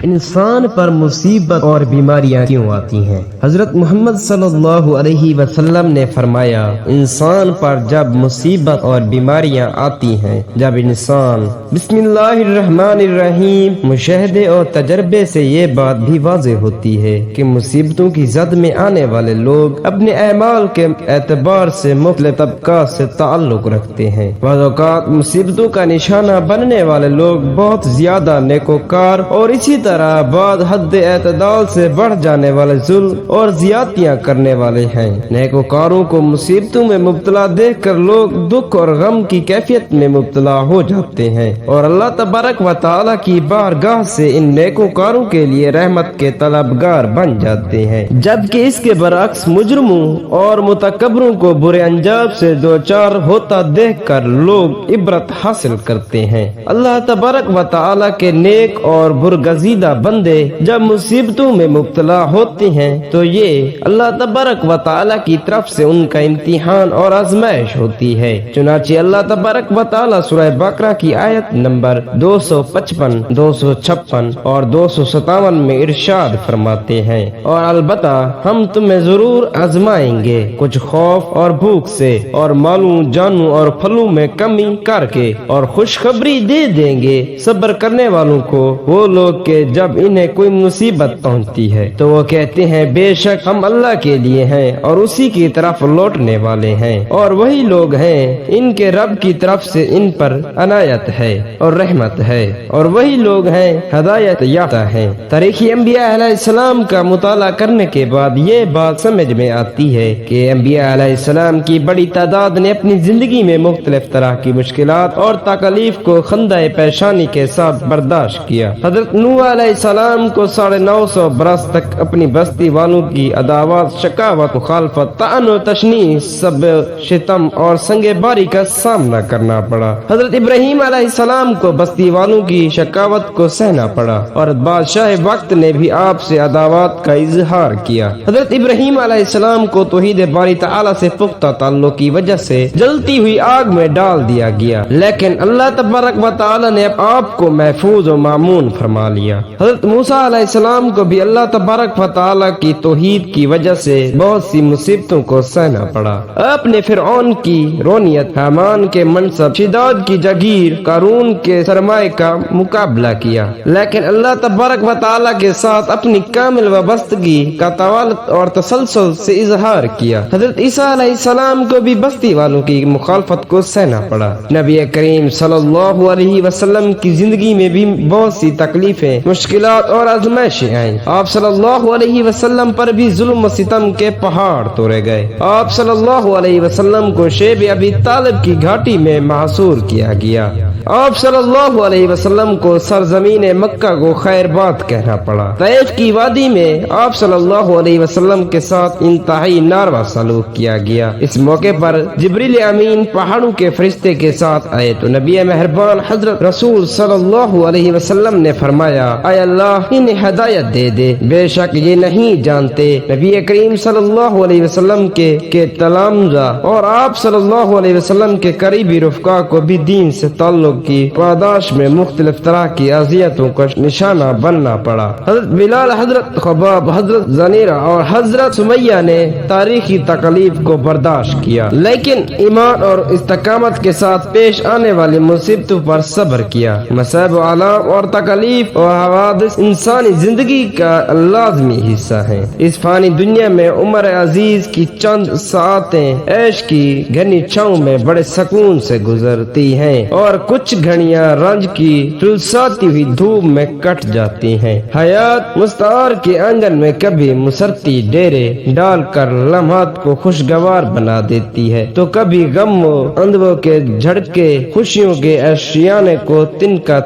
انسان پر مصیبت اور بیماریاں کیوں آتی ہیں؟ حضرت محمد صلی اللہ علیہ وسلم نے فرمایا، انسان پر جب مصیبت اور بیماریاں آتی ہیں، جب انسان بسم اللہ الرحمن الرحیم مشاہدے اور تجربے سے یہ بات بھی واضح ہوتی ہے کہ مصیبتوں کی زد میں آنے والے لوگ اپنے اعمال کے اعتبار سے مختلف طبقات سے تعلق رکھتے ہیں۔ بعض اوقات مصیبتوں کا نشانہ بننے والے لوگ بہت زیادہ نیکوکار اور اسی طرح بعض حد اعتدال سے بڑھ جانے والے ظلم اور زیادتیاں کرنے والے ہیں۔ نیکوکاروں کو مصیبتوں میں مبتلا دیکھ کر لوگ دکھ اور غم کی کیفیت میں مبتلا ہو جاتے ہیں اور اللہ تبارک و تعالی کی بارگاہ سے ان نیکوکاروں کے لیے رحمت کے طلبگار بن جاتے ہیں، جبکہ اس کے برعکس مجرموں اور متکبروں کو برے انجام سے دوچار ہوتا دیکھ کر لوگ عبرت حاصل کرتے ہیں۔ اللہ تبارک و تعالی کے نیک اور برگزیدہ بندے جب مصیبتوں میں مبتلا ہوتے ہیں تو یہ اللہ تبارک و تعالی کی طرف سے ان کا امتحان اور آزمائش ہوتی ہے۔ چنانچہ اللہ تبارک و تعالی سورہ بقرہ کی آیت نمبر 255، 256 اور 257 میں ارشاد فرماتے ہیں، اور البتہ ہم تمہیں ضرور آزمائیں گے، کچھ خوف اور بھوک سے اور مالوں جانوں اور پھلوں میں کمی کر کے، اور خوشخبری دے دیں گے صبر کرنے والوں کو وہ لوگ کہ جب انہیں کوئی مصیبت پہنچتی ہے تو وہ کہتے ہیں بے شک ہم اللہ کے لیے ہیں اور اسی کی طرف لوٹنے والے ہیں، اور وہی لوگ ہیں ان کے رب کی طرف سے ان پر عنایت ہے اور رحمت ہے، اور وہی لوگ ہیں ہدایت یافتہ ہیں۔ تاریخ انبیاء علیہ السلام کا مطالعہ کرنے کے بعد یہ بات سمجھ میں آتی ہے کہ انبیاء علیہ السلام کی بڑی تعداد نے اپنی زندگی میں مختلف طرح کی مشکلات اور تکالیف کو خندہ پیشانی کے ساتھ برداشت کیا۔ حضرت نوح علیہ السلام کو 950 برس تک اپنی بستی والوں کی عداوت، شکاوت، مخالفت، طعن و تشنیع، سب شتم اور سنگ باری کا سامنا کرنا پڑا۔ حضرت ابراہیم علیہ السلام کو بستی والوں کی شکاوت کو سہنا پڑا اور بادشاہ وقت نے بھی آپ سے عداوت کا اظہار کیا۔ حضرت ابراہیم علیہ السلام کو توحید باری تعالی سے پختہ تعلق کی وجہ سے جلتی ہوئی آگ میں ڈال دیا گیا، لیکن اللہ تبارک و تعالی نے آپ کو محفوظ و مامون فرما لیا۔ حضرت موسیٰ علیہ السلام کو بھی اللہ تبارک و تعالی کی توحید کی وجہ سے بہت سی مصیبتوں کو سہنا پڑا۔ آپ نے فرعون کی رونیت، حامان کے منصب، شداد کی جاگیر، قارون کے سرمایہ کا مقابلہ کیا، لیکن اللہ تبارک و تعالی کے ساتھ اپنی کامل وابستگی کا طوالت اور تسلسل سے اظہار کیا۔ حضرت عیسیٰ علیہ السلام کو بھی بستی والوں کی مخالفت کو سہنا پڑا۔ نبی کریم صلی اللہ علیہ وسلم کی زندگی میں بھی بہت سی تکلیفیں، مشکلات اور آزمائشیں آئیں۔ آپ صلی اللہ علیہ وسلم پر بھی ظلم و ستم کے پہاڑ توڑے گئے۔ آپ صلی اللہ علیہ وسلم کو شیب ابی طالب کی گھاٹی میں محصور کیا گیا۔ آپ صلی اللہ علیہ وسلم کو سرزمین مکہ کو خیر بات کہنا پڑا۔ طائف کی وادی میں آپ صلی اللہ علیہ وسلم کے ساتھ انتہائی ناروا سلوک کیا گیا۔ اس موقع پر جبریل امین پہاڑوں کے فرشتے کے ساتھ آئے تو نبی مہربان حضرت رسول صلی اللہ علیہ وسلم نے فرمایا، اے اللہ انہیں ہدایت دے دے، بے شک یہ نہیں جانتے۔ نبی کریم صلی اللہ علیہ وسلم کے تلامذہ اور آپ صلی اللہ علیہ وسلم کے قریبی رفقا کو بھی دین سے تعلق کی پاداش میں مختلف طرح کی اذیتوں کا نشانہ بننا پڑا۔ حضرت بلال، حضرت خباب، حضرت زنیرہ اور حضرت سمیہ نے تاریخی تکلیف کو برداشت کیا، لیکن ایمان اور استقامت کے ساتھ پیش آنے والی مصیبتوں پر صبر کیا۔ مصائب و آلام اور تکلیف اور حوادث انسانی زندگی کا لازمی حصہ ہیں۔ اس فانی دنیا میں عمر عزیز کی چند ساعتیں عیش کی گھنی چھاؤں میں بڑے سکون سے گزرتی ہیں اور کچھ گھڑیاں رنج کی جلساتی ہوئی دھوپ میں کٹ جاتی ہیں۔ حیات مستعار کے آنگن میں کبھی مسرتی ڈیرے ڈال کر لمحات کو خوشگوار بنا دیتی ہے تو کبھی غم و اندوہ کے جھڑکے خوشیوں کے اشیانے کو تنکا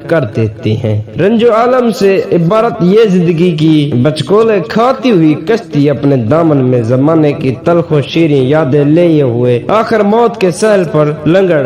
کر دیتی ہیں۔ رنج و عالم سے عبارت یہ زندگی کی بچکولے کھاتی ہوئی کشتی اپنے دامن میں زمانے کی تلخ و شیریں یادیں لیے ہوئے آخر موت کے ساحل پر لنگڑ